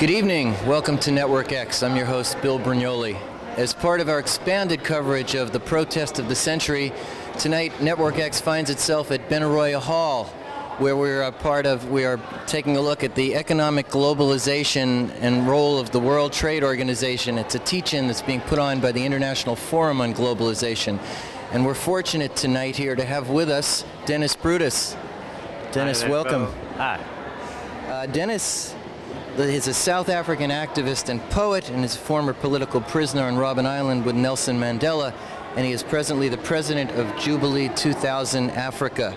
Good evening. Welcome to Network X. I'm your host, Bill Brignoli. As part of our expanded coverage of the protest of the century, tonight Network X finds itself at Benaroya Hall, where we are taking a look at the economic globalization and role of the World Trade Organization. It's a teach-in that's being put on by the International Forum on Globalization. And we're fortunate tonight here to have with us Dennis Brutus. Dennis, welcome. Hi. Dennis is a South African activist and poet, and is a former political prisoner on Robben Island with Nelson Mandela, and he is presently the president of Jubilee 2000 Africa.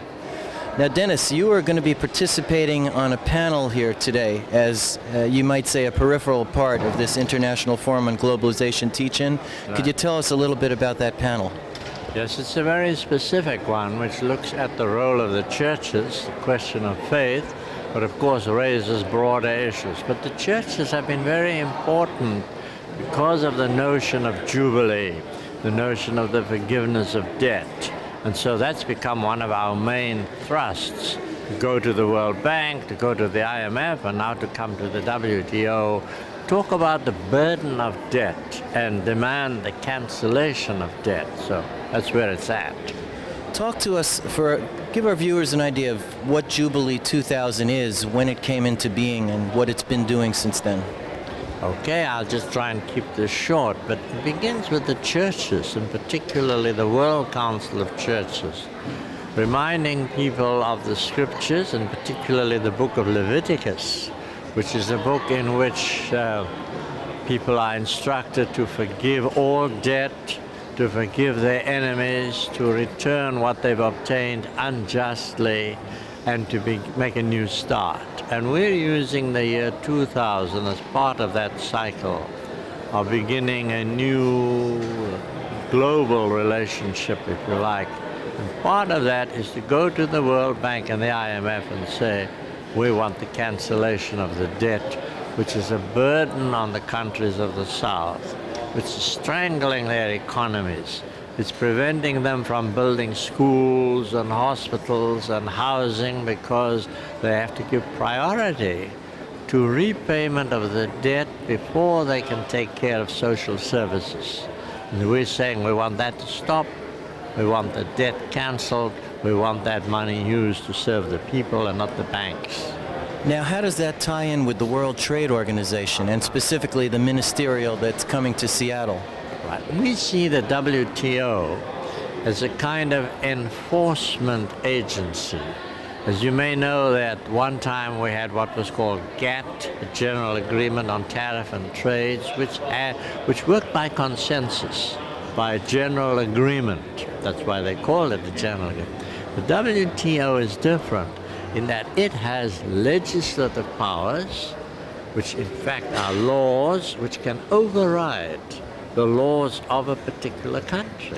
Now, Dennis, you are going to be participating on a panel here today as, you might say, a peripheral part of this International Forum on Globalization teach-in. Right. Could you tell us a little bit about that panel? Yes, it's a very specific one which looks at the role of the churches, the question of faith, but of course raises broader issues. But the churches have been very important because of the notion of Jubilee, the notion of the forgiveness of debt. And so that's become one of our main thrusts, to go to the World Bank, to go to the IMF, and now to come to the WTO, talk about the burden of debt and demand the cancellation of debt. So that's where it's at. Talk to us, give our viewers an idea of what Jubilee 2000 is, when it came into being, and what it's been doing since then. Okay, I'll just try and keep this short, but it begins with the churches, and particularly the World Council of Churches, reminding people of the scriptures, and particularly the book of Leviticus, which is a book in which people are instructed to forgive all debt, to forgive their enemies, to return what they've obtained unjustly, and to make a new start. And we're using the year 2000 as part of that cycle of beginning a new global relationship, if you like. And part of that is to go to the World Bank and the IMF and say, we want the cancellation of the debt, which is a burden on the countries of the South, which is strangling their economies. It's preventing them from building schools and hospitals and housing because they have to give priority to repayment of the debt before they can take care of social services. And we're saying we want that to stop. We want the debt canceled. We want that money used to serve the people and not the banks. Now, how does that tie in with the World Trade Organization, and specifically the ministerial that's coming to Seattle? Right. We see the WTO as a kind of enforcement agency. As you may know, that one time we had what was called GATT, the General Agreement on Tariff and Trades, which worked by consensus, by general agreement. That's why they called it the General Agreement. The WTO is different in that it has legislative powers, which in fact are laws which can override the laws of a particular country.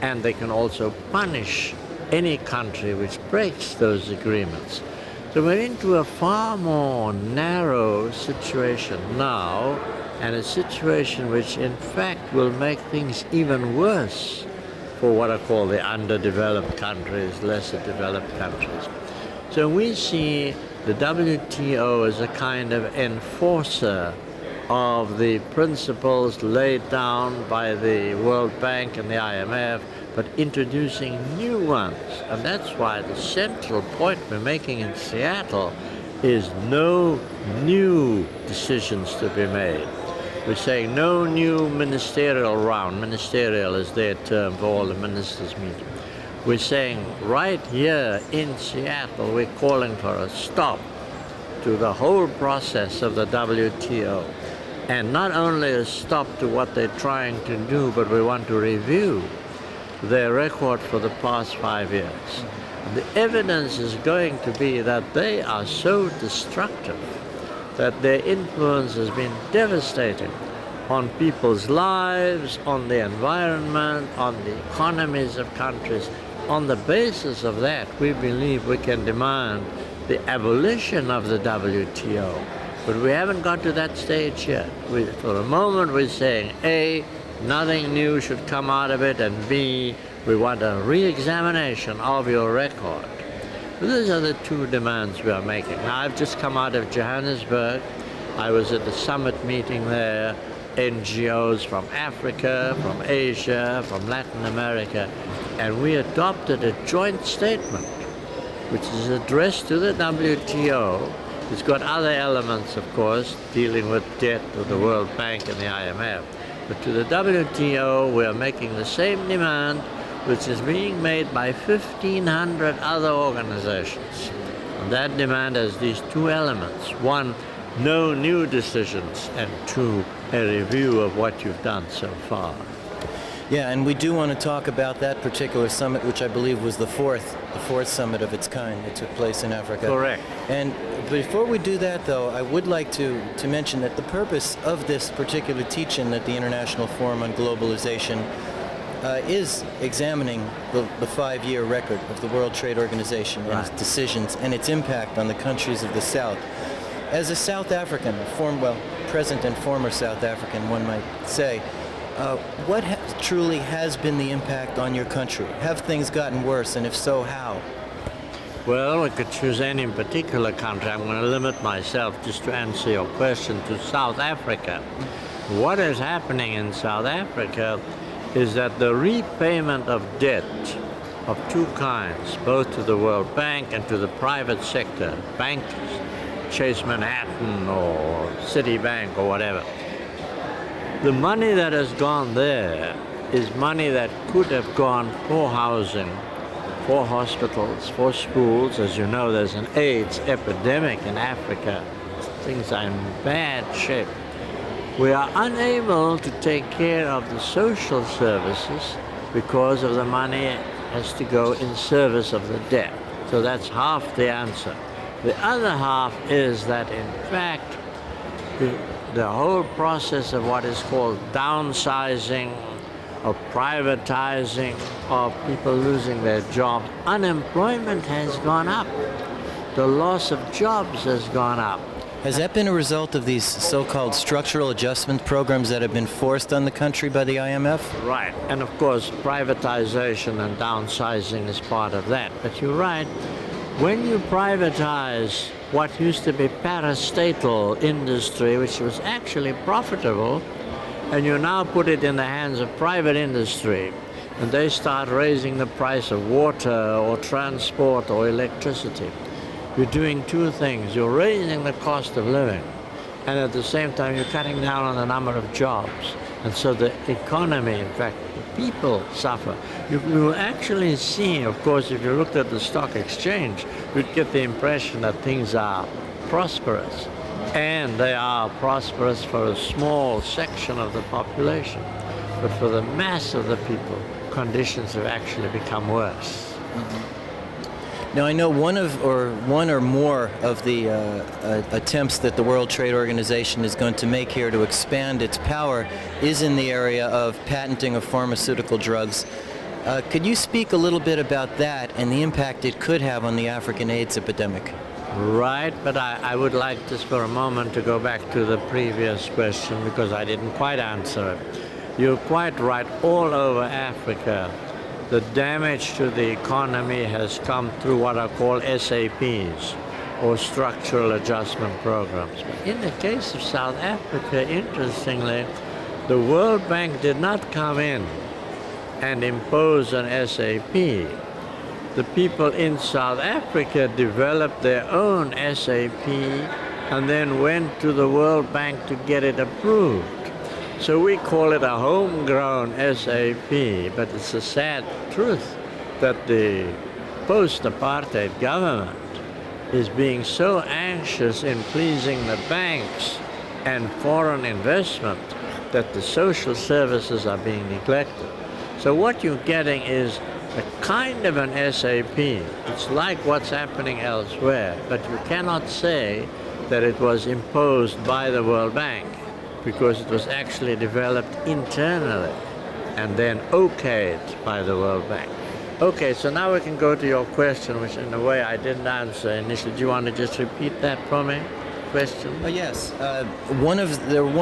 And they can also punish any country which breaks those agreements. So we're into a far more narrow situation now, and a situation which in fact will make things even worse for what are called the underdeveloped countries, lesser developed countries. So we see the WTO as a kind of enforcer of the principles laid down by the World Bank and the IMF, but introducing new ones. And that's why the central point we're making in Seattle is no new decisions to be made. We're saying no new ministerial round. Ministerial is their term for all the ministers' meetings. We're saying right here in Seattle, we're calling for a stop to the whole process of the WTO. And not only a stop to what they're trying to do, but we want to review their record for the past 5 years. The evidence is going to be that they are so destructive, that their influence has been devastating on people's lives, on the environment, on the economies of countries. On the basis of that, we believe we can demand the abolition of the WTO. But we haven't got to that stage yet. For the moment, we're saying, A, nothing new should come out of it, and B, we want a re-examination of your record. These are the two demands we are making. Now, I've just come out of Johannesburg, I was at the summit meeting there, NGOs from Africa, from Asia, from Latin America, and we adopted a joint statement which is addressed to the WTO. It's got other elements, of course, dealing with debt with the World Bank and the IMF. But to the WTO, we are making the same demand which is being made by 1,500 other organizations. And that demand has these two elements. One, no new decisions, and two, a review of what you've done so far. Yeah, and we do want to talk about that particular summit, which I believe was the fourth summit of its kind that took place in Africa. Correct. And before we do that, though, I would like to mention that the purpose of this particular teach-in at the International Forum on Globalization is examining the 5-year record of the World Trade Organization and its decisions and its impact on the countries of the South. As a South African, present and former South African, one might say, what truly has been the impact on your country? Have things gotten worse, and if so, how? Well, we could choose any particular country. I'm going to limit myself just to answer your question to South Africa. What is happening in South Africa is that the repayment of debt of two kinds, both to the World Bank and to the private sector, banks, Chase Manhattan or Citibank or whatever, the money that has gone there is money that could have gone for housing, for hospitals, for schools. As you know, there's an AIDS epidemic in Africa. Things are in bad shape. We are unable to take care of the social services because of the money has to go in service of the debt. So that's half the answer. The other half is that, in fact, the whole process of what is called downsizing, of privatizing, of people losing their jobs, unemployment has gone up. The loss of jobs has gone up. Has that been a result of these so-called structural adjustment programs that have been forced on the country by the IMF? Right, and of course privatization and downsizing is part of that. But you're right, when you privatize what used to be parastatal industry, which was actually profitable, and you now put it in the hands of private industry, and they start raising the price of water or transport or electricity, you're doing two things. You're raising the cost of living, and at the same time you're cutting down on the number of jobs. And so the economy, in fact, the people suffer. You will actually see, of course, if you looked at the stock exchange, you'd get the impression that things are prosperous. And they are prosperous for a small section of the population. But for the mass of the people, conditions have actually become worse. Mm-hmm. Now, I know one or more of the attempts that the World Trade Organization is going to make here to expand its power is in the area of patenting of pharmaceutical drugs. Could you speak a little bit about that and the impact it could have on the African AIDS epidemic? Right, but I would like just for a moment to go back to the previous question because I didn't quite answer it. You're quite right. All over Africa, the damage to the economy has come through what are called SAPs, or structural adjustment programs. But in the case of South Africa, interestingly, the World Bank did not come in and impose an SAP. The people in South Africa developed their own SAP and then went to the World Bank to get it approved. So we call it a homegrown SAP, but it's a sad truth that the post-apartheid government is being so anxious in pleasing the banks and foreign investment that the social services are being neglected. So what you're getting is a kind of an SAP. It's like what's happening elsewhere, but you cannot say that it was imposed by the World Bank, because it was actually developed internally and then okayed by the World Bank. Okay, so now we can go to your question, which in a way I didn't answer initially. Do you want to just repeat that for me? Question? Yes. One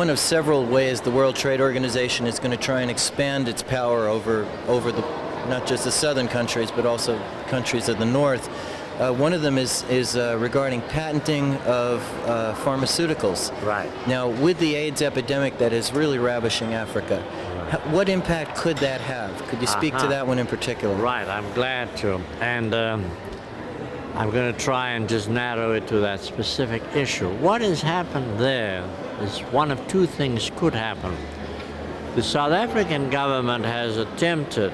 of several ways the World Trade Organization is going to try and expand its power over not just the southern countries, but also countries of the north. One of them is regarding patenting of pharmaceuticals. Right. Now, with the AIDS epidemic that is really ravishing Africa, what impact could that have? Could you speak to that one in particular? Right, I'm glad to. And I'm going to try and just narrow it to that specific issue. What has happened there is one of two things could happen. The South African government has attempted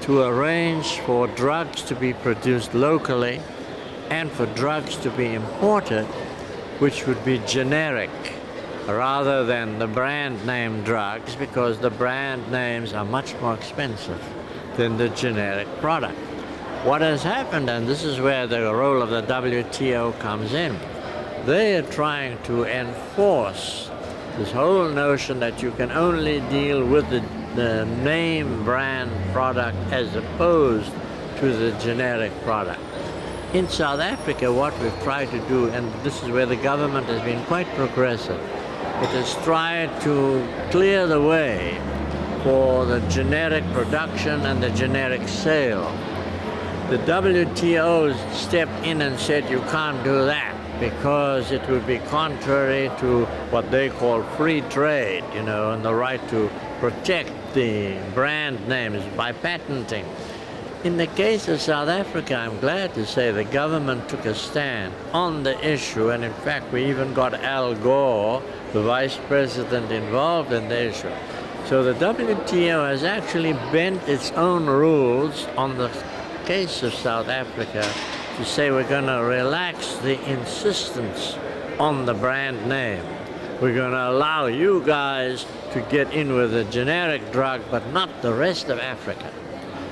to arrange for drugs to be produced locally and for drugs to be imported, which would be generic rather than the brand name drugs, because the brand names are much more expensive than the generic product. What has happened, and this is where the role of the WTO comes in, they are trying to enforce this whole notion that you can only deal with the name brand product as opposed to the generic product. In South Africa, what we've tried to do, and this is where the government has been quite progressive, it has tried to clear the way for the generic production and the generic sale. The WTO stepped in and said you can't do that because it would be contrary to what they call free trade, and the right to protect the brand names by patenting. In the case of South Africa, I'm glad to say the government took a stand on the issue, and in fact we even got Al Gore, the vice president, involved in the issue. So the WTO has actually bent its own rules on the case of South Africa to say we're going to relax the insistence on the brand name. We're going to allow you guys to get in with a generic drug, but not the rest of Africa.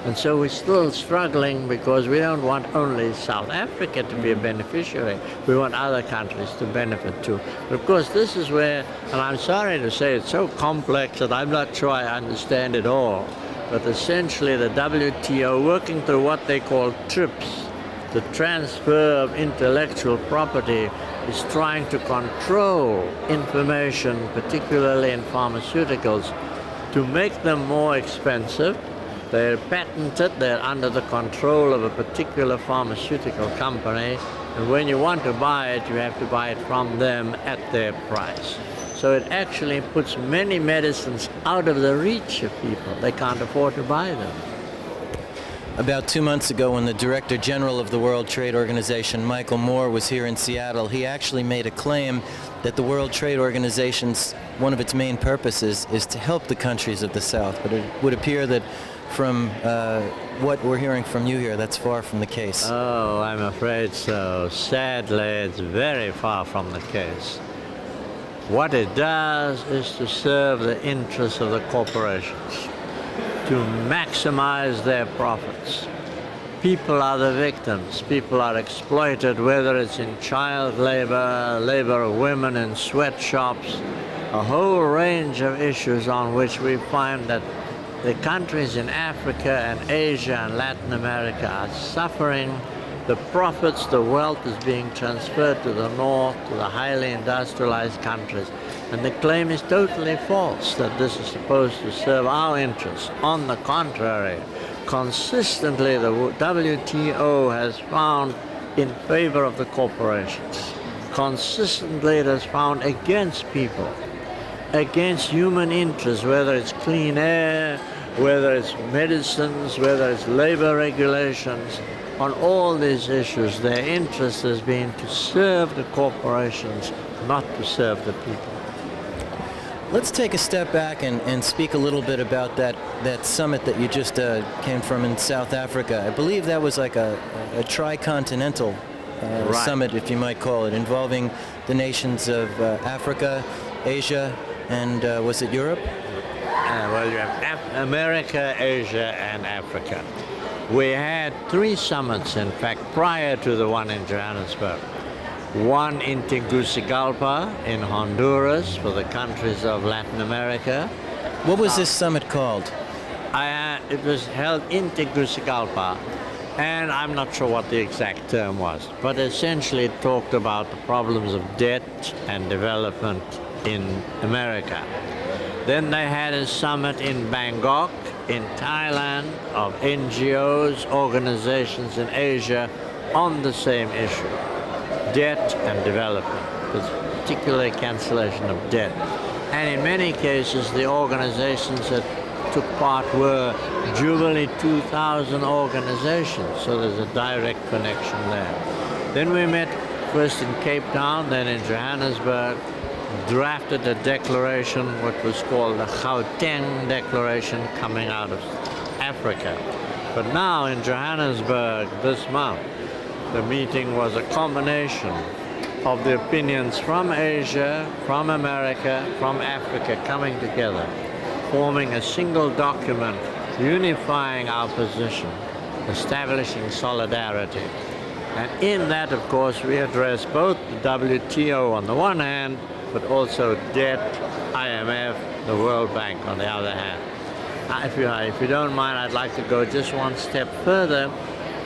And so we're still struggling because we don't want only South Africa to be a beneficiary. We want other countries to benefit too. But of course, this is where, and I'm sorry to say it's so complex that I'm not sure I understand it all. But essentially, the WTO, working through what they call TRIPS, the transfer of intellectual property, is trying to control information, particularly in pharmaceuticals, to make them more expensive. They're patented, they're under the control of a particular pharmaceutical company, and when you want to buy it, you have to buy it from them at their price. So it actually puts many medicines out of the reach of people. They can't afford to buy them. About 2 months ago, when the Director General of the World Trade Organization, Michael Moore, was here in Seattle, he actually made a claim that the World Trade Organization's, one of its main purposes is to help the countries of the South. But it would appear that from what we're hearing from you here, that's far from the case. Oh, I'm afraid so. Sadly, it's very far from the case. What it does is to serve the interests of the corporations, to maximize their profits. People are the victims. People are exploited, whether it's in child labor, labor of women in sweatshops, a whole range of issues on which we find that the countries in Africa and Asia and Latin America are suffering. The profits, the wealth is being transferred to the north, to the highly industrialized countries. And the claim is totally false that this is supposed to serve our interests. On the contrary, consistently the WTO has found in favor of the corporations. Consistently it has found against people, against human interests, whether it's clean air, whether it's medicines, whether it's labor regulations. On all these issues, their interest has been to serve the corporations, not to serve the people. Let's take a step back and speak a little bit about that summit that you just came from in South Africa. I believe that was like a tricontinental Right. summit, if you might call it, involving the nations of Africa, Asia, and was it Europe? Well, you have America, Asia, and Africa. We had 3 summits, in fact, prior to the one in Johannesburg. One in Tegucigalpa in Honduras for the countries of Latin America. What was this summit called? It was held in Tegucigalpa, and I'm not sure what the exact term was, but essentially it talked about the problems of debt and development in America. Then they had a summit in Bangkok, in Thailand, of NGOs, organizations in Asia, on the same issue, debt and development, particularly cancellation of debt. And in many cases, the organizations that took part were Jubilee 2000 organizations, so there's a direct connection there. Then we met first in Cape Town, then in Johannesburg, drafted a declaration, what was called the Gauteng Declaration, coming out of Africa. But now in Johannesburg this month, the meeting was a combination of the opinions from Asia, from America, from Africa coming together, forming a single document, unifying our position, establishing solidarity. And in that, of course, we address both the WTO on the one hand, but also debt, IMF, the World Bank on the other hand. If you don't mind, I'd like to go just one step further,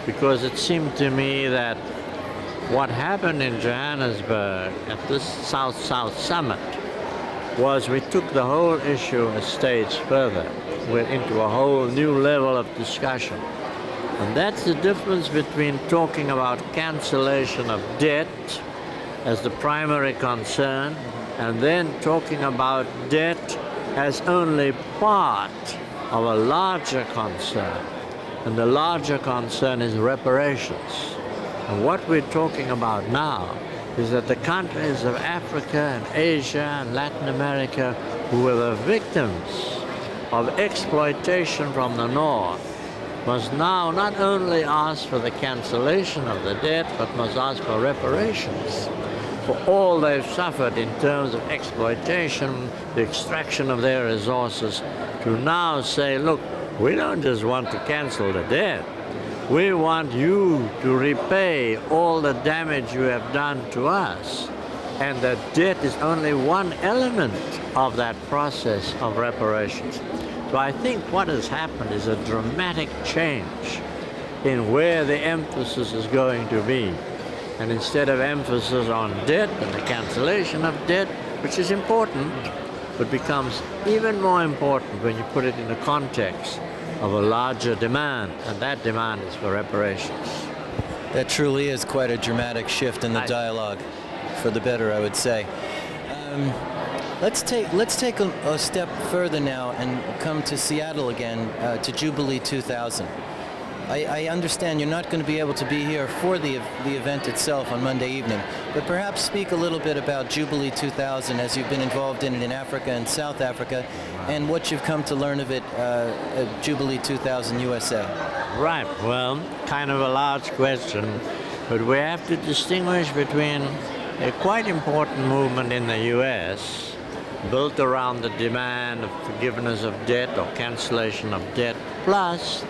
because it seemed to me that what happened in Johannesburg at this South-South Summit was we took the whole issue a stage further. We're into a whole new level of discussion. And that's the difference between talking about cancellation of debt as the primary concern, and then talking about debt as only part of a larger concern. And the larger concern is reparations. And what we're talking about now is that the countries of Africa and Asia and Latin America, who were the victims of exploitation from the North, must now not only ask for the cancellation of the debt, but must ask for reparations for all they've suffered in terms of exploitation, the extraction of their resources, to now say, look, we don't just want to cancel the debt. We want you to repay all the damage you have done to us. And the debt is only one element of that process of reparations. So I think what has happened is a dramatic change in where the emphasis is going to be. And instead of emphasis on debt and the cancellation of debt, which is important, but becomes even more important when you put it in the context of a larger demand, and that demand is for reparations. That truly is quite a dramatic shift in the dialogue, for the better, I would say. Let's take a step further now and come to Seattle again, to Jubilee 2000. I understand you're not going to be able to be here for the event itself on Monday evening, but perhaps speak a little bit about Jubilee 2000 as you've been involved in it in Africa and South Africa, and what you've come to learn of it at Jubilee 2000 USA. Right, well, kind of a large question, but we have to distinguish between a quite important movement in the US built around the demand of forgiveness of debt or cancellation of debt, plus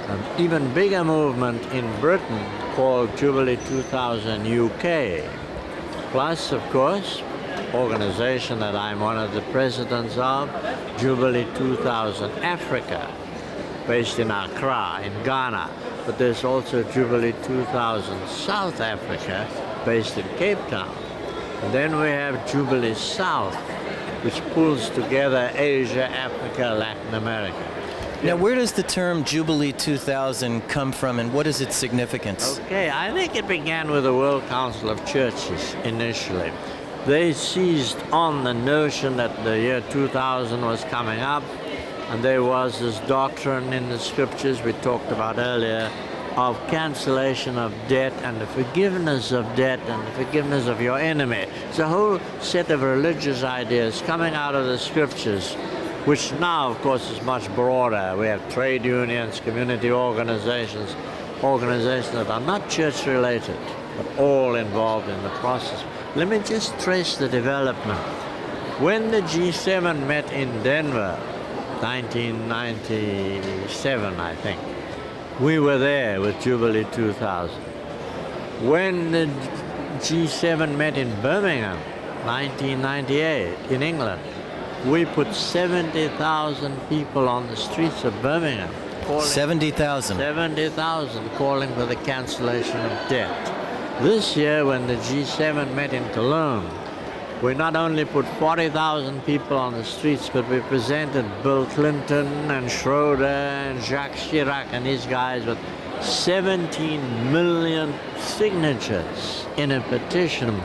an even bigger movement in Britain called Jubilee 2000 UK, plus, of course, organization that I'm one of the presidents of, Jubilee 2000 Africa, based in Accra, in Ghana. But there's also Jubilee 2000 South Africa, based in Cape Town. And then we have Jubilee South, which pulls together Asia, Africa, Latin America. Now, where does the term Jubilee 2000 come from, and what is its significance? Okay, I think it began with the World Council of Churches initially. They seized on the notion that the year 2000 was coming up, and there was this doctrine in the scriptures we talked about earlier of cancellation of debt and the forgiveness of debt and the forgiveness of your enemy. It's a whole set of religious ideas coming out of the scriptures, which now, of course, is much broader. We have trade unions, community organizations that are not church-related, but all involved in the process. Let me just trace the development. When the G7 met in Denver, 1997, I think, we were there with Jubilee 2000. When the G7 met in Birmingham, 1998, in England, we put 70,000 people on the streets of Birmingham. 70,000? 70,000 calling for the cancellation of debt. This year, when the G7 met in Cologne, we not only put 40,000 people on the streets, but we presented Bill Clinton and Schroeder and Jacques Chirac and these guys with 17 million signatures in a petition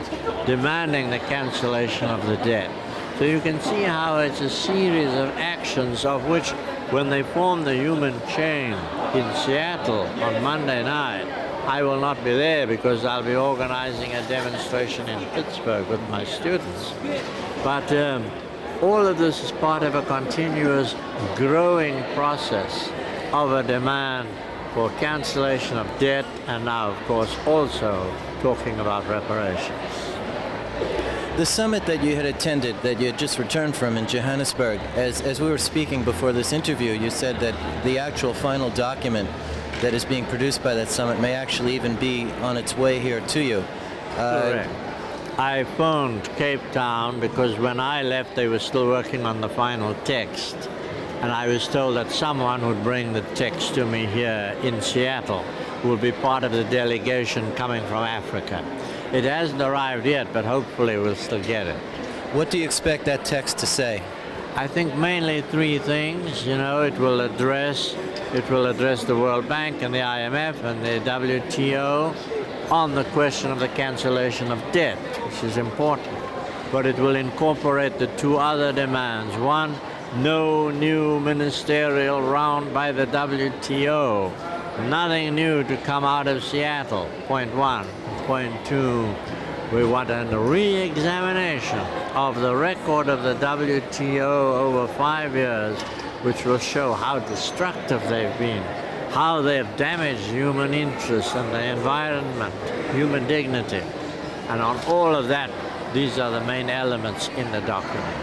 demanding the cancellation of the debt. So you can see how it's a series of actions of which, when they form the human chain in Seattle on Monday night, I will not be there because I'll be organizing a demonstration in Pittsburgh with my students. But all of this is part of a continuous growing process of a demand for cancellation of debt, and now, of course, also talking about reparations. The summit that you had attended, that you had just returned from in Johannesburg, as we were speaking before this interview, you said that the actual final document that is being produced by that summit may actually even be on its way here to you. Correct. I phoned Cape Town because when I left they were still working on the final text, and I was told that someone would bring the text to me here in Seattle, who will be part of the delegation coming from Africa. It hasn't arrived yet, but hopefully we'll still get it. What do you expect that text to say? I think mainly three things. You know, it will address the World Bank and the IMF and the WTO on the question of the cancellation of debt, which is important. But it will incorporate the two other demands. One, no new ministerial round by the WTO. Nothing new to come out of Seattle, point one. Point two, we want a re-examination of the record of the WTO over 5 years, which will show how destructive they've been, how they've damaged human interests and the environment, human dignity. And on all of that, these are the main elements in the document.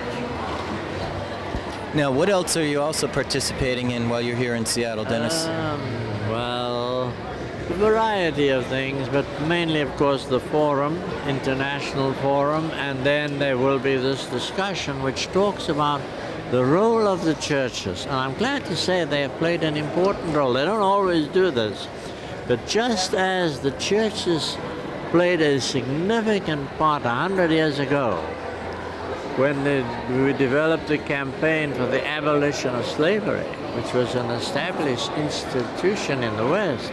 Now, what else are you also participating in while you're here in Seattle, Dennis? Well, a variety of things, but mainly, of course, the forum, international forum, and then there will be this discussion which talks about the role of the churches. And I'm glad to say they have played an important role. They don't always do this, but just as the churches played a significant part 100 years ago, when we developed a campaign for the abolition of slavery, which was an established institution in the West,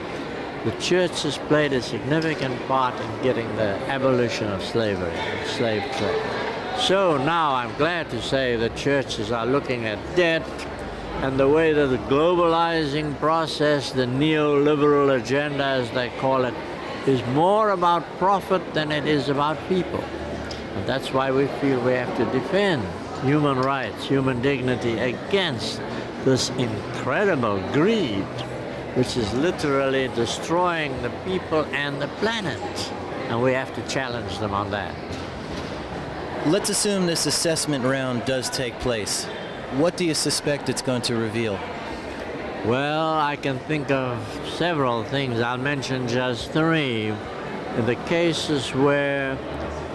the churches played a significant part in getting the abolition of slavery, the slave trade. So now I'm glad to say the churches are looking at debt and the way that the globalizing process, the neoliberal agenda as they call it, is more about profit than it is about people. And that's why we feel we have to defend human rights, human dignity against this incredible greed, which is literally destroying the people and the planet. And we have to challenge them on that. Let's assume this assessment round does take place. What do you suspect it's going to reveal? Well, I can think of several things. I'll mention just three. In the cases where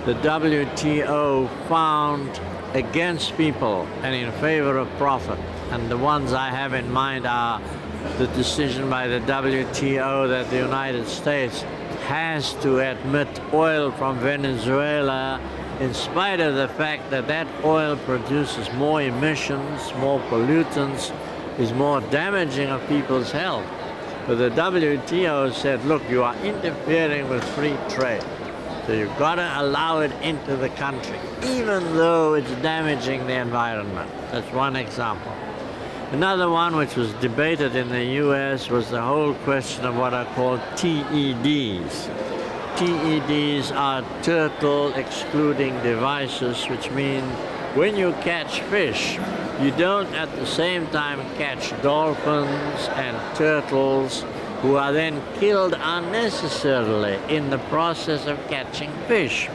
the WTO found against people and in favor of profit, and the ones I have in mind are the decision by the WTO that the United States has to admit oil from Venezuela in spite of the fact that that oil produces more emissions, more pollutants, is more damaging of people's health. But the WTO said, look, you are interfering with free trade. So you've got to allow it into the country, even though it's damaging the environment. That's one example. Another one which was debated in the US was the whole question of what are called TEDs. TEDs are turtle excluding devices, which mean when you catch fish, you don't at the same time catch dolphins and turtles who are then killed unnecessarily in the process of catching fish.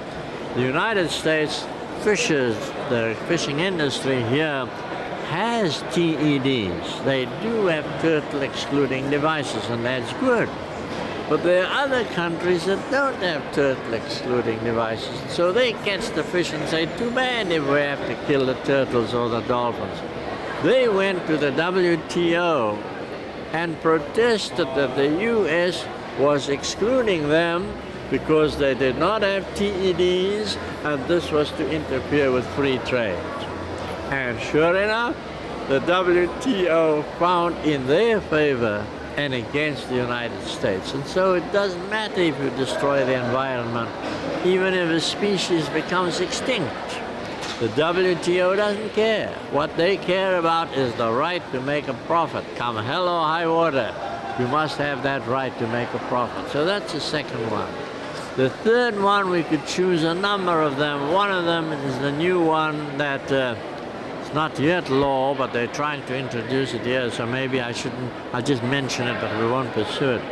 The United States fishers, the fishing industry here, has TEDs. They do have turtle excluding devices, and that's good. But there are other countries that don't have turtle excluding devices. So they catch the fish and say, too bad if we have to kill the turtles or the dolphins. They went to the WTO and protested that the US was excluding them because they did not have TEDs, and this was to interfere with free trade. And sure enough, the WTO found in their favor and against the United States. And so it doesn't matter if you destroy the environment, even if a species becomes extinct. The WTO doesn't care. What they care about is the right to make a profit. Come hell or high water, you must have that right to make a profit. So that's the second one. The third one, we could choose a number of them. One of them is the new one that it's not yet law, but they're trying to introduce it here, so maybe I'll just mention it, but we won't pursue it.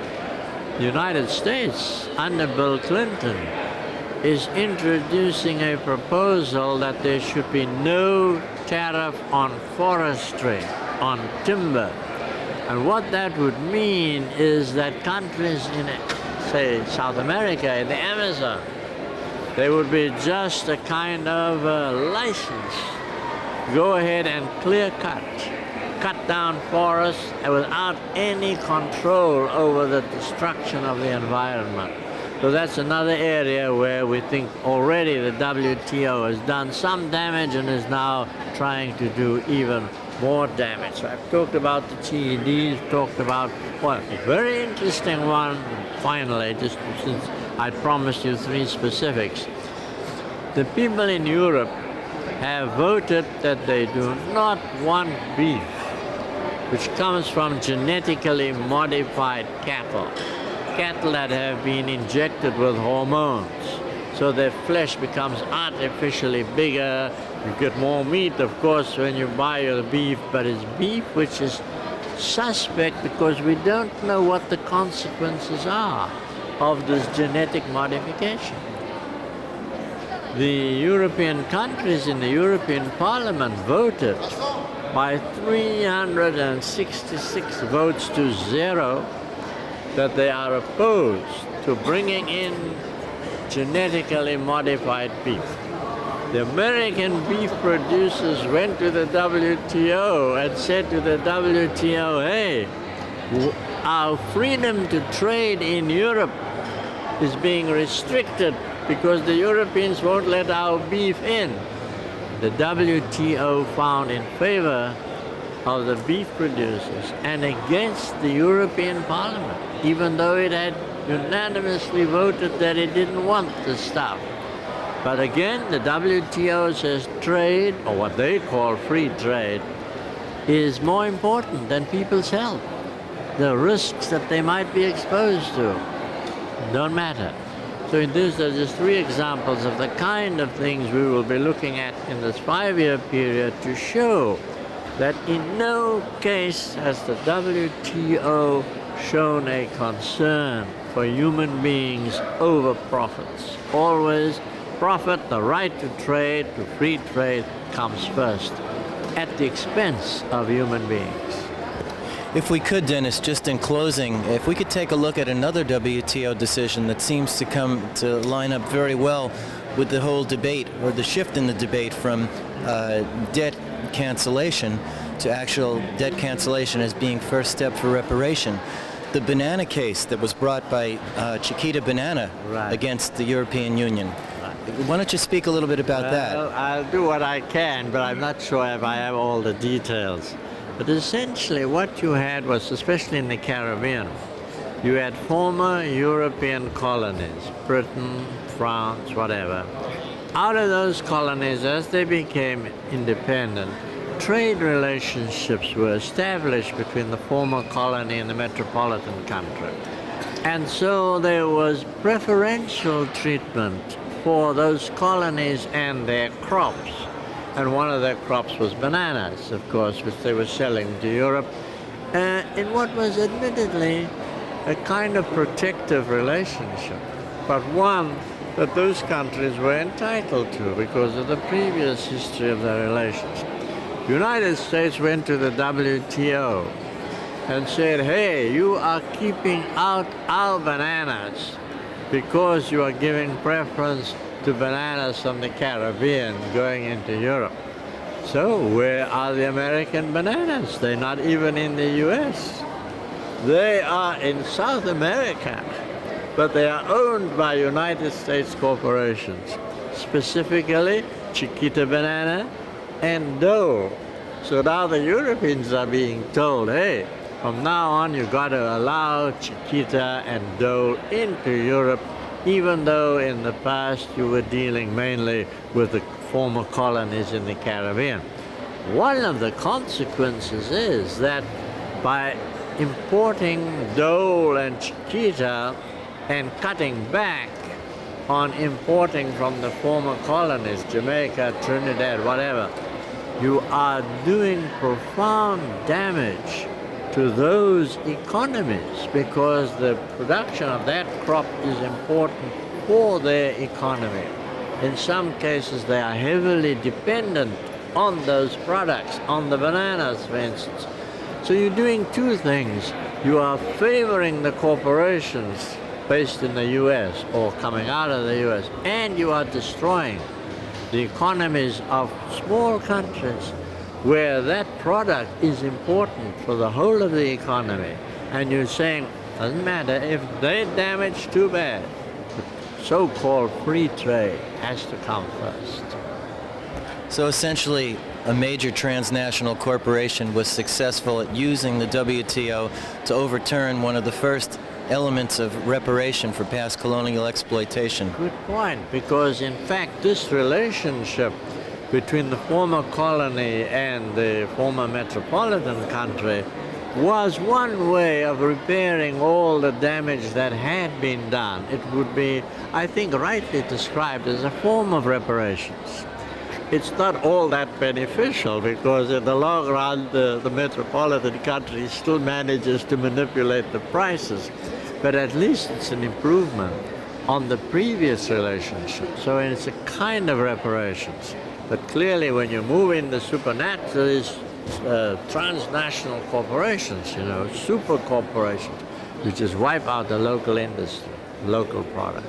The United States, under Bill Clinton, is introducing a proposal that there should be no tariff on forestry, on timber. And what that would mean is that countries in, say, South America, in the Amazon, there would be just a kind of license. Go ahead and clear cut down forests without any control over the destruction of the environment. So that's another area where we think already the WTO has done some damage and is now trying to do even more damage. So I've talked about the TEDs, talked about, well, a very interesting one, finally, just since I promised you 3 specifics. The people in Europe have voted that they do not want beef, which comes from genetically modified cattle that have been injected with hormones. So their flesh becomes artificially bigger. You get more meat, of course, when you buy your beef, but it's beef which is suspect because we don't know what the consequences are of this genetic modification. The European countries in the European Parliament voted by 366 votes to 0 that they are opposed to bringing in genetically modified beef. The American beef producers went to the WTO and said to the WTO, hey, our freedom to trade in Europe is being restricted because the Europeans won't let our beef in. The WTO found in favor of the beef producers and against the European Parliament, even though it had unanimously voted that it didn't want the stuff. But again, the WTO says trade, or what they call free trade, is more important than people's health. The risks that they might be exposed to don't matter. So these are just 3 examples of the kind of things we will be looking at in this 5-year period to show that in no case has the WTO shown a concern for human beings over profits. Always profit, the right to trade, to free trade, comes first at the expense of human beings. If we could, Dennis, just in closing, if we could take a look at another WTO decision that seems to come to line up very well with the whole debate, or the shift in the debate from debt cancellation to actual debt cancellation as being first step for reparation. The banana case that was brought by Chiquita Banana against the European Union. Why don't you speak a little bit about that? I'll do what I can, but I'm not sure if I have all the details. But essentially what you had was, especially in the Caribbean, you had former European colonies, Britain, France, whatever. Out of those colonies, as they became independent, trade relationships were established between the former colony and the metropolitan country. And so there was preferential treatment for those colonies and their crops. And one of their crops was bananas, of course, which they were selling to Europe, in what was admittedly a kind of protective relationship, but one that those countries were entitled to because of the previous history of their relations. The United States went to the WTO and said, hey, you are keeping out our bananas because you are giving preference to bananas from the Caribbean going into Europe. So where are the American bananas? They're not even in the US. They are in South America, but they are owned by United States corporations, specifically Chiquita Banana and Doe. So now the Europeans are being told, hey, from now on you've got to allow Chiquita and Dole into Europe, even though in the past you were dealing mainly with the former colonies in the Caribbean. One of the consequences is that by importing Dole and Chiquita and cutting back on importing from the former colonies, Jamaica, Trinidad, whatever, you are doing profound damage to those economies because the production of that crop is important for their economy. In some cases, they are heavily dependent on those products, on the bananas, for instance. So you're doing two things. You are favoring the corporations based in the U.S. or coming out of the U.S., and you are destroying the economies of small countries where that product is important for the whole of the economy. And you're saying, doesn't matter, if they damage, too bad. The so-called free trade has to come first. So essentially, a major transnational corporation was successful at using the WTO to overturn one of the first elements of reparation for past colonial exploitation. Good point, because in fact this relationship between the former colony and the former metropolitan country was one way of repairing all the damage that had been done. It would be, I think, rightly described as a form of reparations. It's not all that beneficial because in the long run the metropolitan country still manages to manipulate the prices, but at least it's an improvement on the previous relationship. So it's a kind of reparations. But clearly when you move in the supernaturalist transnational corporations, super corporations, you just wipe out the local industry, local product.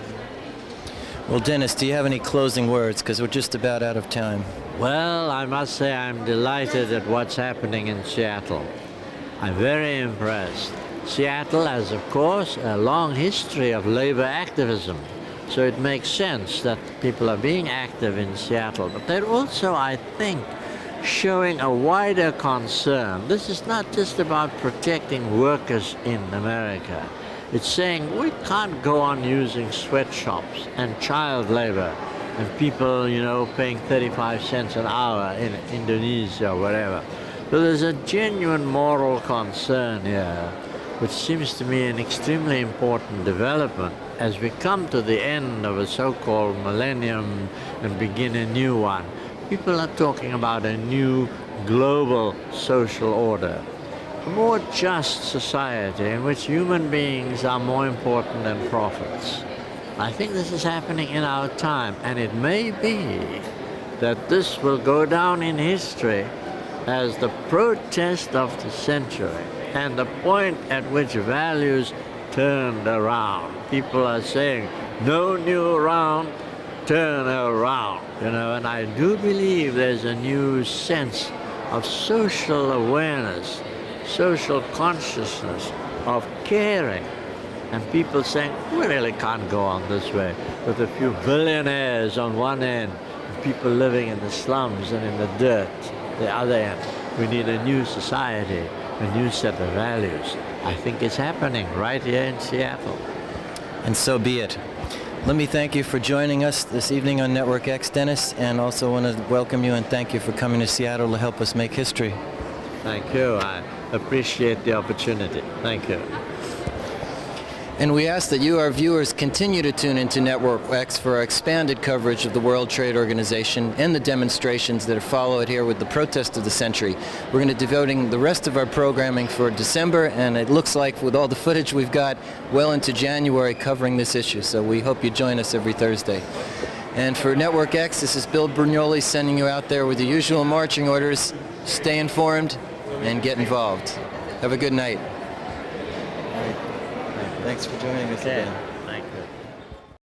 Well, Dennis, do you have any closing words? Because we're just about out of time. Well, I must say I'm delighted at what's happening in Seattle. I'm very impressed. Seattle has, of course, a long history of labor activism. So it makes sense that people are being active in Seattle. But they're also, I think, showing a wider concern. This is not just about protecting workers in America. It's saying we can't go on using sweatshops and child labor and people, paying 35 cents an hour in Indonesia or wherever. So there's a genuine moral concern here, which seems to me an extremely important development as we come to the end of a so-called millennium and begin a new one. People are talking about a new global social order, a more just society in which human beings are more important than profits. I think this is happening in our time, and it may be that this will go down in history as the protest of the century and the point at which values turned around. People are saying, no new round, turn around, and I do believe there's a new sense of social awareness, social consciousness, of caring, and people saying, we really can't go on this way with a few billionaires on one end and people living in the slums and in the dirt the other end. We need a new society, a new set of values. I think it's happening right here in Seattle. And so be it. Let me thank you for joining us this evening on Network X, Dennis, and also want to welcome you and thank you for coming to Seattle to help us make history. Thank you. I appreciate the opportunity. Thank you. And we ask that you, our viewers, continue to tune into Network X for our expanded coverage of the World Trade Organization and the demonstrations that follow it here with the protest of the century. We're going to be devoting the rest of our programming for December, and it looks like with all the footage we've got, well into January covering this issue. So we hope you join us every Thursday. And for Network X, this is Bill Brignoli sending you out there with the usual marching orders. Stay informed and get involved. Have a good night. Thanks for joining us again.